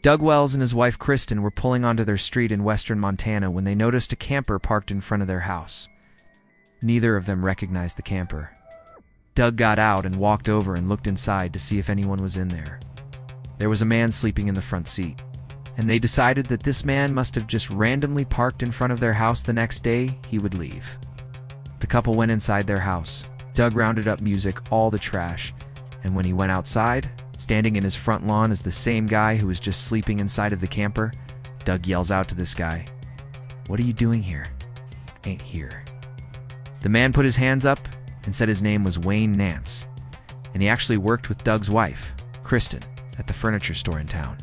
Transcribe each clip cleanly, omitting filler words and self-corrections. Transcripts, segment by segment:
Doug Wells and his wife Kristen were pulling onto their street in western Montana when they noticed a camper parked in front of their house. Neither of them recognized the camper. Doug got out and walked over and looked inside to see if anyone was in there. There was a man sleeping in the front seat, and they decided that this man must have just randomly parked in front of their house the next day he would leave. The couple went inside their house. Doug rounded up music, all the trash, and when he went outside, standing in his front lawn is the same guy who was just sleeping inside of the camper. Doug yells out to this guy, "What are you doing here?" "Ain't here." The man put his hands up and said his name was Wayne Nance, and he actually worked with Doug's wife, Kristen, at the furniture store in town.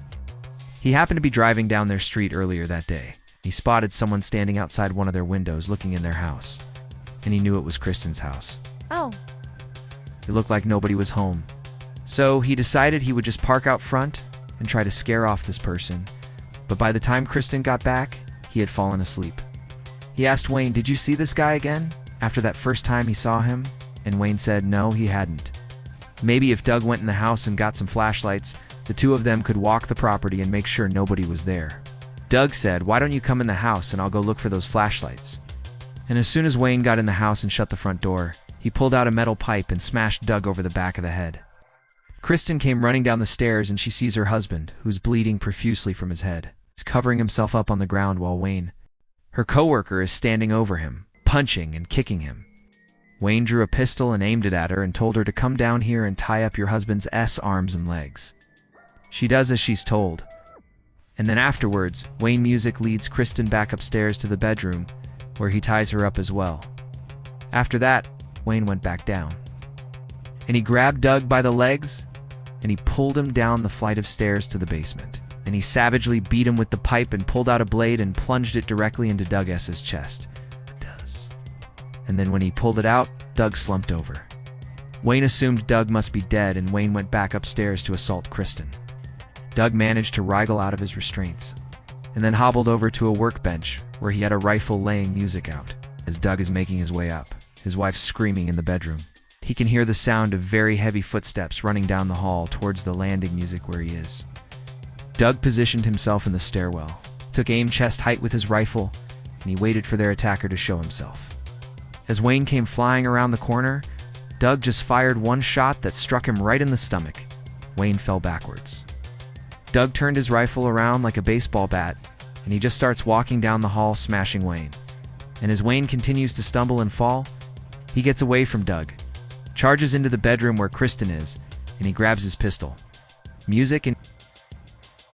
He happened to be driving down their street earlier that day. He spotted someone standing outside one of their windows looking in their house, and he knew it was Kristen's house. Oh. It looked like nobody was home. So he decided he would just park out front and try to scare off this person, but by the time Kristen got back, he had fallen asleep. He asked Wayne, "Did you see this guy again?" after that first time he saw him, and Wayne said no, he hadn't. Maybe if Doug went in the house and got some flashlights, the two of them could walk the property and make sure nobody was there. Doug said, "Why don't you come in the house and I'll go look for those flashlights?" And as soon as Wayne got in the house and shut the front door, he pulled out a metal pipe and smashed Doug over the back of the head. Kristen came running down the stairs and she sees her husband, who's bleeding profusely from his head. He's covering himself up on the ground while Wayne, her coworker, is standing over him, punching and kicking him. Wayne drew a pistol and aimed it at her and told her to come down here and tie up your husband's arms and legs. She does as she's told. And then afterwards, Wayne Music leads Kristen back upstairs to the bedroom, where he ties her up as well. After that, Wayne went back down. And he grabbed Doug by the legs, and he pulled him down the flight of stairs to the basement. And he savagely beat him with the pipe and pulled out a blade and plunged it directly into Doug S.'s chest. It does. And then when he pulled it out, Doug slumped over. Wayne assumed Doug must be dead, and Wayne went back upstairs to assault Kristen. Doug managed to wriggle out of his restraints, and then hobbled over to a workbench where he had a rifle laying music out. As Doug is making his way up, his wife screaming in the bedroom. He can hear the sound of very heavy footsteps running down the hall towards the landing music where he is. Doug positioned himself in the stairwell, took aim chest height with his rifle, and he waited for their attacker to show himself. As Wayne came flying around the corner, Doug just fired one shot that struck him right in the stomach. Wayne fell backwards. Doug turned his rifle around like a baseball bat, and he just starts walking down the hall smashing Wayne. And as Wayne continues to stumble and fall, he gets away from Doug, charges into the bedroom where Kristen is, and he grabs his pistol. Music and